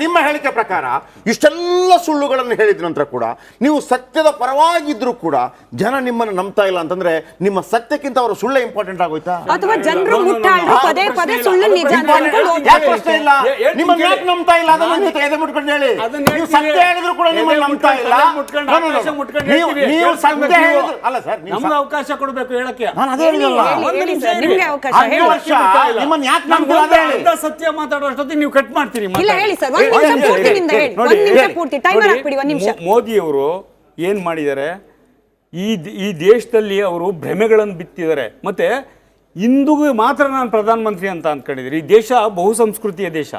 ನಿಮ್ಮ ಹೇಳಿಕೆ ಪ್ರಕಾರ ಇಷ್ಟೆಲ್ಲ ಸುಳ್ಳುಗಳನ್ನು ಹೇಳಿದ ನಂತರ ಕೂಡ ನೀವು ಸತ್ಯದ ಪರವಾಗಿದ್ರು ಕೂಡ ಜನ ನಿಮ್ಮನ್ನು ನಂಬ್ತಾ ಇಲ್ಲ ಅಂತಂದ್ರೆ ನಿಮ್ಮ ಸತ್ಯಕ್ಕಿಂತ ಅವರ ಸುಳ್ಳೆ ಇಂಪಾರ್ಟೆಂಟ್ ಆಗೋಯ್ತಾ? ಅಥವಾ ಜನರು ಮುಟ್ಟಾಳ್ರು ಪದೇ ಪದೇ ಸುಳ್ಳು ನಿಜ ಅಂತ ಅನ್ಕೊಂಡು ಪ್ರಶ್ನೆ ಇಲ್ಲ, ನಿಮ್ಮನ್ನ ಯಾಕೆ ನಂಬ್ತಾ ಇಲ್ಲ ಅದನ್ನ ಎದೆ ಮುಟ್ಕೊಂಡು ಹೇಳಿ. ನೀವು ಸತ್ಯ ಹೇಳಿದ್ರು ಕೂಡ ನಿಮ್ಮನ್ನು ನಂಬ್ತಾ ಇಲ್ಲ. ನೀವು ಸತ್ಯ ಹೇಳಿದ್ರು ಅಲ್ಲ ಸರ್, ನಮ್ಗೆ ಅವಕಾಶ ಕೊಡಬೇಕು ಹೇಳಕ್ಕೆ. ನಾನು ಅದೇ ಹೇಳಿಲ್ಲ, ನಿಮ್ಗೆ ಅವಕಾಶ ನಿಮ್ಮನ್ನ ಯಾಕೆ ನಂಬ್ತಾ ಇಲ್ಲ? ಸತ್ಯ ಮಾತಾಡೋಷ್ಟೊತ್ತಿಗೆ ನೀವು ಕಟ್ ಮಾಡ್ತೀರಿ. ಇಲ್ಲ ಹೇಳಿ ಸರ್, ಒಂದು ನಿಮಿಷ ಪೂರ್ತಿ ನಿಮ್ದು ಹೇಳಿ, ಒಂದು ನಿಮಿಷ ಪೂರ್ತಿ ಟೈಮರ್ ಹಾಕ್ಬಿಡಿ, ಒಂದು ನಿಮಿಷ. ಮೋದಿ ಅವರು ಏನ್ ಮಾಡಿದ್ದಾರೆ, ಈ ದೇಶದಲ್ಲಿ ಅವರು ಭ್ರಮೆಗಳನ್ನು ಬಿತ್ತಿದ್ದಾರೆ. ಮತ್ತೆ ಇಂದಿಗೂ ಮಾತ್ರ ನಾನು ಪ್ರಧಾನಮಂತ್ರಿ ಅಂತ ಅಂದ್ಕೊಂಡಿದ್ದೀನಿ. ಈ ದೇಶ ಬಹು ಸಂಸ್ಕೃತಿಯ ದೇಶ,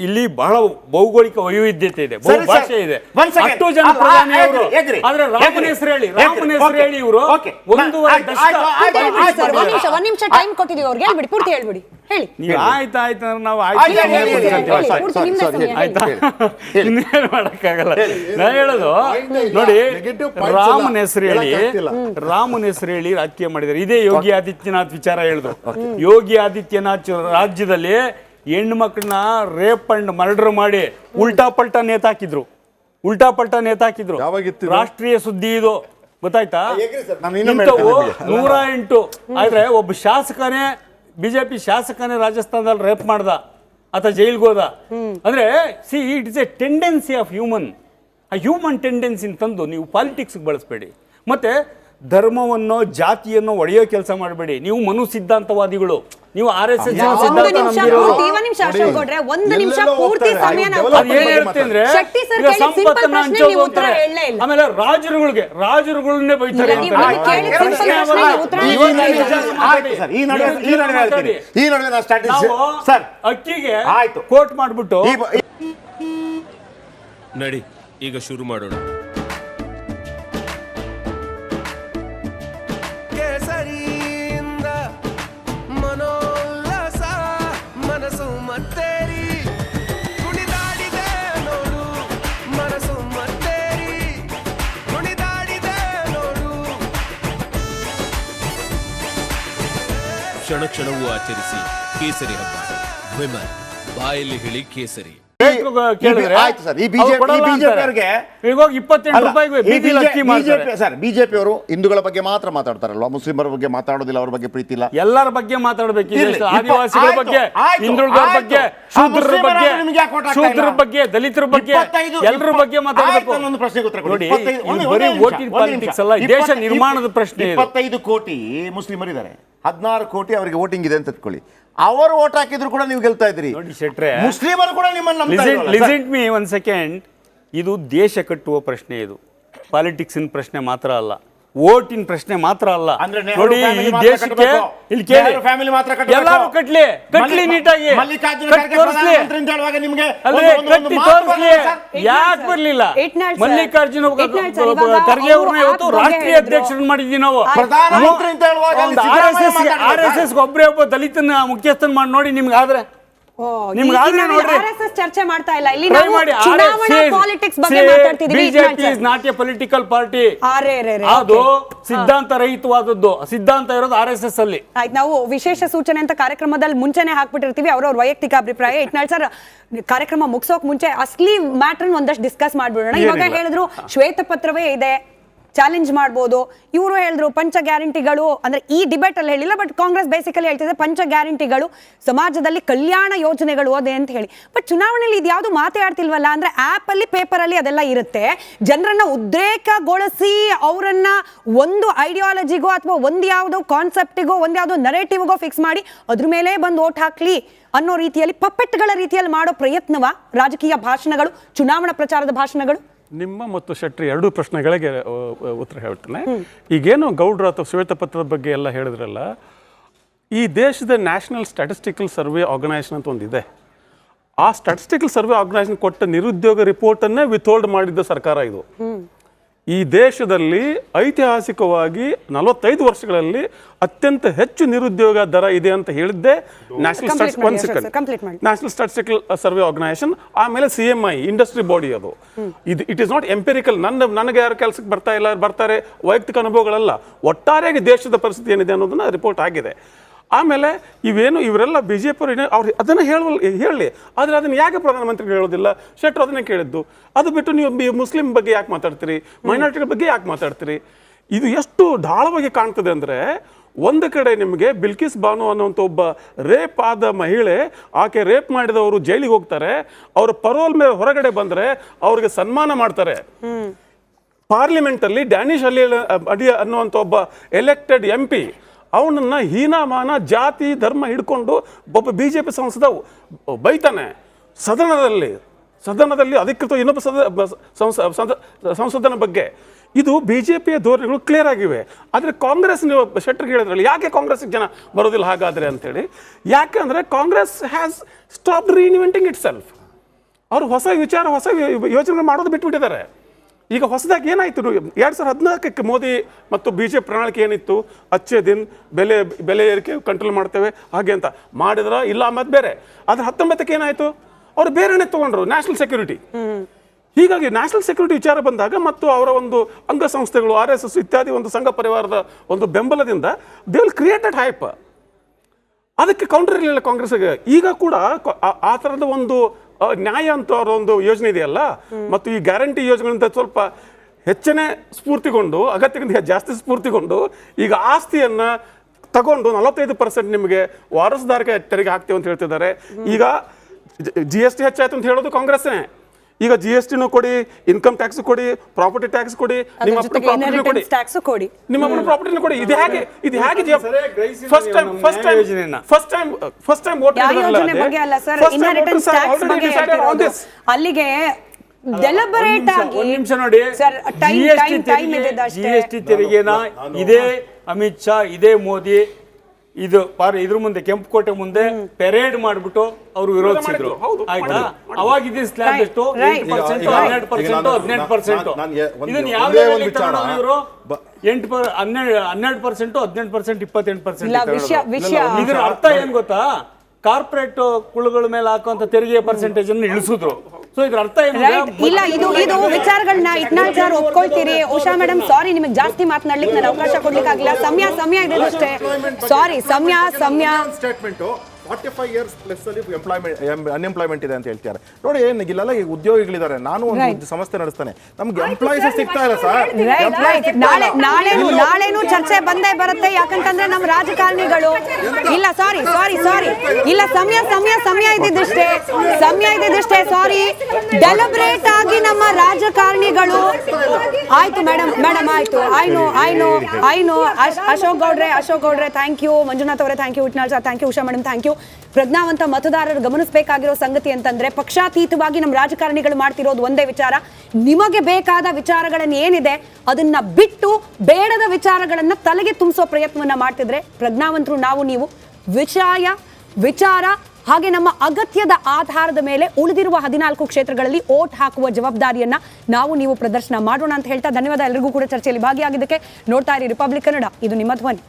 ಇಲ್ಲಿ ಬಹಳ ಭೌಗೋಳಿಕ ವೈವಿಧ್ಯತೆ ಇದೆ, ಬಹು ಭಾಷೆ ಇದೆ. ಅಷ್ಟು ಜನ ಪ್ರಧಾನಿ ಅವರು, ಆದ್ರೆ ರಾಮನ ಹೆಸರು ಹೇಳಿ ಇವರು ಒಂದೂವರೆ ದಶಕ. ಒಂದು ನಿಮಿಷ ಟೈಮ್ ಕೊಟ್ಟಿದೀವಿ ಅವ್ರಿಗೆ, ಹೇಳ್ಬಿಡಿ, ಪೂರ್ತಿ ಹೇಳ್ಬಿಡಿ, ಹೇಳಿ. ನೀವು ಆಯ್ತಾಯ್ತು ನಾವು ಇನ್ನೇನು ಮಾಡಕ್ಕಾಗಲ್ಲ. ನಾನು ಹೇಳೋದು ನೋಡಿ, ರಾಮನ ಹೆಸರು ಹೇಳಿ ರಾಜಕೀಯ ಮಾಡಿದ್ದಾರೆ. ಇದೇ ಯೋಗಿ ಆದಿತ್ಯನಾಥ್ ವಿಚಾರ ಹೇಳಿದ್ರು. ಯೋಗಿ ಆದಿತ್ಯನಾಥ್ ರಾಜ್ಯದಲ್ಲಿ ಹೆಣ್ಣು ಮಕ್ಕಳನ್ನ ರೇಪ್ ಅಂಡ್ ಮರ್ಡರ್ ಮಾಡಿ ಉಲ್ಟಾ ಪಲ್ಟಾ ನೇತಾಕಿದ್ರು. ರಾಷ್ಟ್ರೀಯ ಸುದ್ದಿ ಇದು, ಗೊತ್ತಾಯ್ತಾ? 108. ಆದ್ರೆ ಒಬ್ಬ ಶಾಸಕನೇ, ಬಿಜೆಪಿ ಶಾಸಕನೇ ರಾಜಸ್ಥಾನದಲ್ಲಿ ರೇಪ್ ಮಾಡ್ದ, ಆತ ಜೈಲ್ಗೆ ಹೋದ. ಅಂದ್ರೆ C it is A tendency of human tendency ತಂದು ನೀವು ಪಾಲಿಟಿಕ್ಸ್ ಬಳಸಬೇಡಿ. ಮತ್ತೆ ಧರ್ಮವನ್ನು ಜಾತಿಯನ್ನು ಒಡೆಯೋ ಕೆಲಸ ಮಾಡಬೇಡಿ. ನೀವು ಮನು ಸಿದ್ಧಾಂತವಾದಿಗಳು, ನೀವು RSS ಸಿದ್ಧಾಂತ ನಂಬಿರೋರು. ಸಂಪತ್ತನ್ನ ಹಂಚೋದು, ಆಮೇಲೆ ರಾಜರುಗಳನ್ನೇ ಬೈತಾರೆ. ಅಕ್ಕಿಗೆ ಕೋಟ್ ಮಾಡ್ಬಿಟ್ಟು ನಡಿ ಈಗ ಶುರು ಮಾಡೋಣ. ಕ್ಷಣ ಕ್ಷಣವೂ ಆಚರಿಸಿ ಕೇಸರಿ ಹಬ್ಬ. ವಿಮಲ್ ಬಾಯಲ್ಲಿ ಹೇಳಿ ಕೇಸರಿ. ಬಿಜೆಪಿ ಅವರು ಹಿಂದೂಗಳ ಬಗ್ಗೆ ಮಾತ್ರ ಮಾತಾಡ್ತಾರಲ್ವಾ, ಮುಸ್ಲಿಮರ ಬಗ್ಗೆ ಮಾತಾಡೋದಿಲ್ಲ, ಅವ್ರ ಬಗ್ಗೆ ಪ್ರೀತಿ ಇಲ್ಲ. ಎಲ್ಲರ ಬಗ್ಗೆ ಮಾತಾಡಬೇಕು. ಆದಿವಾಸಿಗಳ ಬಗ್ಗೆ, ಹಿಂದುಳಿದರ ಬಗ್ಗೆ, ಶೂದ್ರರ ಬಗ್ಗೆ, ದಲಿತರ ಬಗ್ಗೆ, ಎಲ್ಲರ ಬಗ್ಗೆ ಮಾತಾಡಬೇಕು. ಒಂದು ಪ್ರಶ್ನೆಗೆ ಉತ್ತರ ನೋಡಿ, ಬರೀ ವೋಟಿಂಗ್ ಪಾಲಿಟಿಕ್ಸ್ ಅಲ್ಲ, ದೇಶ ನಿರ್ಮಾಣದ ಪ್ರಶ್ನೆ. 25 ಕೋಟಿ ಮುಸ್ಲಿಮರಿದ್ದಾರೆ, 16 ಕೋಟಿ ಅವರಿಗೆ ವೋಟಿಂಗ್ ಇದೆ ಅಂತ ಇಟ್ಕೊಳ್ಳಿ. ಅವರು ವೋಟ್ ಹಾಕಿದ್ರು ಕೂಡ ನೀವು ಗೆಲ್ತಾ ಇದ್ರಿ. ನೋಡಿ ಶೆಟ್ರೆ, ಮುಸ್ಲಿಮರು ಕೂಡ ನಿಮ್ಮನ್ನು ನಂಬ್ತಾ ಇದ್ದಾರೆ. Listen me one second. ಇದು ದೇಶ ಕಟ್ಟುವ ಪ್ರಶ್ನೆ, ಇದು ಪಾಲಿಟಿಕ್ಸ್ ಪ್ರಶ್ನೆ ಮಾತ್ರ ಅಲ್ಲ, ವೋಟಿನ ಪ್ರಶ್ನೆ ಮಾತ್ರ ಅಲ್ಲ. ನೋಡಿ, ಈ ದೇಶಕ್ಕೆ ಇಲ್ಲಿ ಕೇಳಿ, ಎಲ್ಲರೂ ಕಟ್ಲಿ ನೀಟಾಗಿ, ಯಾಕೆ ಬರ್ಲಿಲ್ಲ? ಮಲ್ಲಿಕಾರ್ಜುನ ಖರ್ಗೆ ಅವ್ರನ್ನ ಇವತ್ತು ರಾಷ್ಟ್ರೀಯ ಅಧ್ಯಕ್ಷರನ್ನ ಮಾಡಿದ್ವಿ ನಾವು. RSS ಒಬ್ಬರೇ ಒಬ್ಬ ದಲಿತನ ಮುಖ್ಯಸ್ಥನ್ ಮಾಡಿ ನೋಡಿ, ನಿಮ್ಗೆ ಆದ್ರೆ ಚರ್ಚೆ ಮಾಡ್ತಾ ಇಲ್ಲ ಇಲ್ಲಿ, ಪಾಲಿಟಿಕ್ಸ್ ಬಗ್ಗೆ ಮಾತಾಡ್ತಿದ್ದೀವಿ. BJP is not a political party, ಅದು ಸಿದ್ಧಾಂತ ರಹಿತವಾದದ್ದು. ಸಿದ್ಧಾಂತ ಇರೋದು RSS ಅಲ್ಲಿ. ಆಯ್ತು, ನಾವು ವಿಶೇಷ ಸೂಚನೆ ಅಂತ ಕಾರ್ಯಕ್ರಮದಲ್ಲಿ ಮುಂಚೆನೆ ಹಾಕ್ಬಿಟ್ಟಿರ್ತೀವಿ, ಅವ್ರವ್ರ ವೈಯಕ್ತಿಕ ಅಭಿಪ್ರಾಯ. ಇಟ್ನಾಳ್ ಸರ್, ಕಾರ್ಯಕ್ರಮ ಮುಗಿಸೋಕ್ ಮುಂಚೆ ಅಸ್ಲಿ ಮ್ಯಾಟರ್ ಒಂದಷ್ಟು ಡಿಸ್ಕಸ್ ಮಾಡ್ಬಿಡೋಣ. ಇವಾಗ ಹೇಳಿದ್ರು ಶ್ವೇತಪತ್ರವೇ ಇದೆ, ಚಾಲೆಂಜ್ ಮಾಡ್ಬೋದು. ಇವರು ಹೇಳಿದ್ರು ಪಂಚ ಗ್ಯಾರಂಟಿಗಳು, ಅಂದ್ರೆ ಈ ಡಿಬೇಟ್ ಅಲ್ಲಿ ಹೇಳಿಲ್ಲ, ಬಟ್ ಕಾಂಗ್ರೆಸ್ ಬೇಸಿಕಲಿ ಹೇಳ್ತಿದೆ ಪಂಚ ಗ್ಯಾರಂಟಿಗಳು ಸಮಾಜದಲ್ಲಿ ಕಲ್ಯಾಣ ಯೋಜನೆಗಳು ಅದೇ ಅಂತ ಹೇಳಿ. ಬಟ್ ಚುನಾವಣೆಯಲ್ಲಿ ಇದು ಯಾವುದು ಮಾತೇ ಆಡ್ತಿಲ್ವಲ್ಲ. ಅಂದ್ರೆ ಆಪ್ ಅಲ್ಲಿ, ಪೇಪರ್ ಅಲ್ಲಿ ಅದೆಲ್ಲ ಇರುತ್ತೆ. ಜನರನ್ನ ಉದ್ರೇಕಗೊಳಿಸಿ ಅವರನ್ನ ಒಂದು ಐಡಿಯಾಲಜಿಗೋ ಅಥವಾ ಒಂದು ಯಾವುದೋ ಕಾನ್ಸೆಪ್ಟಿಗೋ, ಒಂದು ಯಾವುದೋ ನರೇಟಿವ್ಗೋ ಫಿಕ್ಸ್ ಮಾಡಿ ಅದ್ರ ಮೇಲೆ ಬಂದು ಓಟ್ ಹಾಕ್ಲಿ ಅನ್ನೋ ರೀತಿಯಲ್ಲಿ, ಪಪ್ಪೆಟ್ಗಳ ರೀತಿಯಲ್ಲಿ ಮಾಡೋ ಪ್ರಯತ್ನವ ರಾಜಕೀಯ ಭಾಷಣಗಳು, ಚುನಾವಣಾ ಪ್ರಚಾರದ ಭಾಷಣಗಳು? ನಿಮ್ಮ ಮತ್ತು ಶೆಟ್ಟಿ ಎರಡೂ ಪ್ರಶ್ನೆಗಳಿಗೆ ಉತ್ತರ ಹೇಳ್ತೇನೆ. ಈಗೇನು ಗೌಡ್ರ ಅಥವಾ ಶ್ವೇತಪತ್ರದ ಬಗ್ಗೆ ಎಲ್ಲ ಹೇಳಿದ್ರಲ್ಲ, ಈ ದೇಶದ ನ್ಯಾಷನಲ್ ಸ್ಟ್ಯಾಟಿಸ್ಟಿಕಲ್ ಸರ್ವೆ ಆರ್ಗನೈಸೇಷನ್ ಅಂತ ಒಂದಿದೆ. ಆ ಸ್ಟ್ಯಾಟಿಸ್ಟಿಕಲ್ ಸರ್ವೆ ಆರ್ಗನೈಸೇಷನ್ ಕೊಟ್ಟ ನಿರುದ್ಯೋಗ ರಿಪೋರ್ಟನ್ನೇ ವಿಥೋಲ್ಡ್ ಮಾಡಿದ್ದ ಸರ್ಕಾರ ಇದು. ಈ ದೇಶದಲ್ಲಿ ಐತಿಹಾಸಿಕವಾಗಿ 45 ವರ್ಷಗಳಲ್ಲಿ ಅತ್ಯಂತ ಹೆಚ್ಚು ನಿರುದ್ಯೋಗ ದರ ಇದೆ ಅಂತ ಹೇಳಿದ್ದೆ ನ್ಯಾಷನಲ್ ಸ್ಟ್ಯಾಟಿಸ್ಟಿಕಲ್ ಸರ್ವೆ ಆರ್ಗನೈಸೇಷನ್. ಆಮೇಲೆ CMI ಇಂಡಸ್ಟ್ರಿ ಬಾಡಿ ಅದು. It is not empirical. ನನಗೆ ಯಾರು ಕೆಲಸಕ್ಕೆ ಬರ್ತಾರೆ ವೈಯಕ್ತಿಕ ಅನುಭವಗಳಲ್ಲ, ಒಟ್ಟಾರೆಯಾಗಿ ದೇಶದ ಪರಿಸ್ಥಿತಿ ಏನಿದೆ ಅನ್ನೋದನ್ನ ರಿಪೋರ್ಟ್ ಆಗಿದೆ. ಆಮೇಲೆ ಇವರೆಲ್ಲ ಬಿ ಜೆ ಪಿ ಅವ್ರು ಅದನ್ನು ಹೇಳಿ ಆದರೆ ಅದನ್ನು ಯಾಕೆ ಪ್ರಧಾನಮಂತ್ರಿಗಳು ಹೇಳೋದಿಲ್ಲ? ಶೆಟ್ಟರ್ ಅದನ್ನೇ ಕೇಳಿದ್ದು. ಅದು ಬಿಟ್ಟು ನೀವು ಮುಸ್ಲಿಂ ಬಗ್ಗೆ ಯಾಕೆ ಮಾತಾಡ್ತೀರಿ, ಮೈನಾರಿಟಿಗಳ ಬಗ್ಗೆ ಯಾಕೆ ಮಾತಾಡ್ತೀರಿ? ಇದು ಎಷ್ಟು ಢಾಳವಾಗಿ ಕಾಣ್ತದೆ ಅಂದರೆ, ಒಂದು ಕಡೆ ನಿಮಗೆ ಬಿಲ್ಕಿಸ್ ಬಾನು ಅನ್ನುವಂಥ ಒಬ್ಬ ರೇಪ್ ಆದ ಮಹಿಳೆ, ಆಕೆ ರೇಪ್ ಮಾಡಿದವರು ಜೈಲಿಗೆ ಹೋಗ್ತಾರೆ, ಅವರ ಪರೋಲ್ ಮೇಲೆ ಹೊರಗಡೆ ಬಂದರೆ ಅವ್ರಿಗೆ ಸನ್ಮಾನ ಮಾಡ್ತಾರೆ. ಪಾರ್ಲಿಮೆಂಟಲ್ಲಿ ಡ್ಯಾನಿಶ್ ಅಡಿ ಅನ್ನುವಂಥ ಒಬ್ಬ ಎಲೆಕ್ಟೆಡ್ MP ಅವನನ್ನು ಹೀನಾಮಾನ ಜಾತಿ ಧರ್ಮ ಹಿಡ್ಕೊಂಡು ಒಬ್ಬ BJP ಸಂಸದ ಬೈತಾನೆ ಸದನದಲ್ಲಿ ಅಧಿಕೃತ ಇನ್ನೊಬ್ಬ ಸಂಸದನ ಬಗ್ಗೆ. ಇದು BJPಯ ಧೋರಣೆಗಳು ಕ್ಲಿಯರ್ ಆಗಿವೆ. ಆದರೆ ಕಾಂಗ್ರೆಸ್, ನೀವು ಶೆಟ್ಟರ್ಗೆ ಹೇಳಿದ್ರಲ್ಲಿ ಯಾಕೆ ಕಾಂಗ್ರೆಸ್ಗೆ ಜನ ಬರೋದಿಲ್ಲ ಹಾಗಾದರೆ ಅಂತೇಳಿ, ಯಾಕೆ ಅಂದರೆ Congress has stop reinventing it self. ಅವರು ಹೊಸ ಯೋಚನೆ ಮಾಡೋದು ಬಿಟ್ಬಿಟ್ಟಿದ್ದಾರೆ. ಈಗ ಹೊಸದಾಗಿ ಏನಾಯಿತು, 2014ಕ್ಕೆ ಮೋದಿ ಮತ್ತು BJP ಪ್ರಣಾಳಿಕೆ ಏನಿತ್ತು, ಅಚ್ಚೆ ದಿನ್ ಬೆಲೆ ಏರಿಕೆ ಕಂಟ್ರೋಲ್ ಮಾಡ್ತೇವೆ ಹಾಗೆ ಅಂತ ಮಾಡಿದ್ರ ಇಲ್ಲ ಮತ್ತು ಬೇರೆ. ಆದರೆ 19ಕ್ಕೆ ಏನಾಯಿತು, ಅವರು ಬೇರೆನೇ ತಗೊಂಡ್ರು, ನ್ಯಾಷನಲ್ ಸೆಕ್ಯೂರಿಟಿ. ಹೀಗಾಗಿ ನ್ಯಾಷನಲ್ ಸೆಕ್ಯೂರಿಟಿ ವಿಚಾರ ಬಂದಾಗ ಮತ್ತು ಅವರ ಒಂದು ಅಂಗಸಂಸ್ಥೆಗಳು RSS ಇತ್ಯಾದಿ ಒಂದು ಸಂಘ ಪರಿವಾರದ ಒಂದು ಬೆಂಬಲದಿಂದ ದೇ ವಿಲ್ ಕ್ರಿಯೇಟೆಡ್ ಹೈಪ್. ಅದಕ್ಕೆ ಕೌಂಟರ್ ಇರಲಿಲ್ಲ ಕಾಂಗ್ರೆಸ್ಗೆ. ಈಗ ಕೂಡ ಆ ಥರದ ಒಂದು ನ್ಯಾಯ ಅಂತ ಅವರ ಒಂದು ಯೋಜನೆ ಇದೆಯಲ್ಲ, ಮತ್ತು ಈ ಗ್ಯಾರಂಟಿ ಯೋಜನೆಗಳಿಂದ ಸ್ವಲ್ಪ ಹೆಚ್ಚನೇ ಸ್ಫೂರ್ತಿಗೊಂಡು, ಅಗತ್ಯಕ್ಕಿಂತ ಜಾಸ್ತಿ ಸ್ಫೂರ್ತಿಗೊಂಡು ಈಗ ಆಸ್ತಿಯನ್ನು ತಗೊಂಡು 45% ನಿಮಗೆ ವಾರಸುದಾರಿಕೆ ತೆರಿಗೆ ಹಾಕ್ತೇವೆ ಅಂತ ಹೇಳ್ತಿದ್ದಾರೆ. ಈಗ GST ಹೆಚ್ಚಾಯ್ತು ಅಂತ ಹೇಳೋದು ಕಾಂಗ್ರೆಸ್ನೇ. ಈಗ GSTನೂ ಕೊಡಿ, ಇನ್ಕಮ್ ಟ್ಯಾಕ್ಸ್ ಕೊಡಿ, ಪ್ರಾಪರ್ಟಿ ಟ್ಯಾಕ್ಸ್ ಕೊಡಿ, ನಿಮ್ಮ ಪ್ರಾಪರ್ಟಿನೂ ಕೊಡಿ, ನಿಮ್ಮ ಪ್ರಾಪರ್ಟಿನೂ ಕೊಡಿ. ಇದು ಹೇಗೆ ಫಸ್ಟ್ ಟೈಮ್ ವೋಟ್ ಅಲ್ಲಿಗೆ ಡೆಲಿಬರೇಟ್ ಆಗಿ ಒಂದ್ ನಿಮಿಷ ನೋಡಿ, GST ತೆರಿಗೆನ ಇದೇ ಅಮಿತ್ ಶಾ, ಇದೇ ಮೋದಿ ಇದ್ರ ಮುಂದೆ ಕೆಂಪುಕೋಟೆ ಮುಂದೆ ಪೆರೇಡ್ ಮಾಡ್ಬಿಟ್ಟು ಅವರು ವಿರೋಧಿಸಿದ್ರು. ಆಯ್ತಾ? ಅವಾಗ ಇದೇ ಸ್ಲ್ಯಾಬ್ ಎಷ್ಟು 8%, 18%. ಇದನ್ನ ಯಾವ ಲೆವೆಲ್ಗೆ ತಗೊಂಡು ಇವರು 12%, 18%, 28%. ಇದ್ರ ಅರ್ಥ ಏನ್ ಗೊತ್ತಾ? ಕಾರ್ಪೊರೇಟ್ ಕುಳುಗಳ ಮೇಲೆ ಹಾಕುವಂತ ತೆರಿಗೆ ಪರ್ಸೆಂಟೇಜ್ ಅನ್ನು ಇಳಿಸಿದ್ರು. ಸೊ ಇದ್ರ ಅರ್ಥ ಏನು? ಇಲ್ಲ, ಇದು ವಿಚಾರಗಳನ್ನ ಇಟ್ನಾಳ್ ಸರ್ ಒಪ್ಕೊಳ್ತೀರಿ. ಉಷಾ ಮೇಡಮ್, ಸಾರಿ, ನಿಮಗೆ ಜಾಸ್ತಿ ಮಾತನಾಡ್ಲಿಕ್ಕೆ ನಾನು ಅವಕಾಶ ಕೊಡ್ಲಿಕ್ಕಾಗಿಲ್ಲ. ಸಮಯ ಇದೆ ಅಷ್ಟೇ. ಸಾರಿ, ಸಮಯ ಸ್ಟೇಟ್ಮೆಂಟ್ 45 years ಪ್ಲಸ್ ಅಲ್ಲಿ ಅನ್ಎಂಪ್ಲಾಯ್ಮೆಂಟ್ ಇದೆ ಅಂತ ಹೇಳ್ತಾರೆ. ನೋಡಿ, ಇಲ್ಲೆಲ್ಲ ಉದ್ಯೋಗಿಗಳಿದ್ದಾರೆ. ನಾನು ಒಂದು ಸಂಸ್ಥೆ ನಡೆಸ್ತಾನೆ, ನಮ್ಗೆ ಎಂಪ್ಲಾಯ್ಸ್ ಸಿಗ್ತಾ ಇಲ್ಲ ಸರ್. ನಾಳೆನೂ ಚರ್ಚೆ ಬಂದೇ ಬರುತ್ತೆ. ಯಾಕಂತಂದ್ರೆ ನಮ್ಮ ರಾಜಕಾರಣಿಗಳು ಇಲ್ಲ, ಸಾರಿ ಇಲ್ಲ, ಸಮಯ ಇದ್ದಿದ್ದಷ್ಟೇ. ಸಾರಿ, ಡೆಲಿಬ್ರೇಟ್ ಆಗಿ ನಮ್ಮ ರಾಜಕಾರಣಿಗಳು ಆಯ್ತು ಮೇಡಮ್ ಆಯ್ತು. ಐನು ಅಶೋಕ್ ಗೌಡ್ರೆ ಥ್ಯಾಂಕ್ ಯು, ಮಂಜುನಾಥ್ ಅವರೇ thank you, Itnal sir thank you, Usha madam thank you. ಪ್ರಜ್ಞಾವಂತ ಮತದಾರರು ಗಮನಿಸಬೇಕಾಗಿರೋ ಸಂಗತಿ ಅಂತಂದ್ರೆ, ಪಕ್ಷಾತೀತವಾಗಿ ನಮ್ಮ ರಾಜಕಾರಣಿಗಳು ಮಾಡ್ತಿರೋದು ಒಂದೇ ವಿಚಾರ. ನಿಮಗೆ ಬೇಕಾದ ವಿಚಾರಗಳನ್ನ ಏನಿದೆ ಅದನ್ನ ಬಿಟ್ಟು ಬೇಡದ ವಿಚಾರಗಳನ್ನ ತಲೆಗೆ ತುಂಬಿಸೋ ಪ್ರಯತ್ನವನ್ನ ಮಾಡ್ತಿದ್ರೆ, ಪ್ರಜ್ಞಾವಂತರು ನಾವು ನೀವು ವಿಚಾರ ಹಾಗೆ ನಮ್ಮ ಅಗತ್ಯದ ಆಧಾರದ ಮೇಲೆ ಉಳಿದಿರುವ 14 ಕ್ಷೇತ್ರಗಳಲ್ಲಿ ಓಟ್ ಹಾಕುವ ಜವಾಬ್ದಾರಿಯನ್ನ ನಾವು ನೀವು ಪ್ರದರ್ಶನ ಮಾಡೋಣ ಅಂತ ಹೇಳ್ತಾ ಧನ್ಯವಾದ ಎಲ್ರಿಗೂ ಕೂಡ ಚರ್ಚೆಯಲ್ಲಿ ಭಾಗಿಯಾಗಿದ್ದಕ್ಕೆ. ನೋಡ್ತಾ ಇರಿ ರಿಪಬ್ಲಿಕ್ ಕನ್ನಡ, ಇದು ನಿಮ್ಮ ಧ್ವನಿ.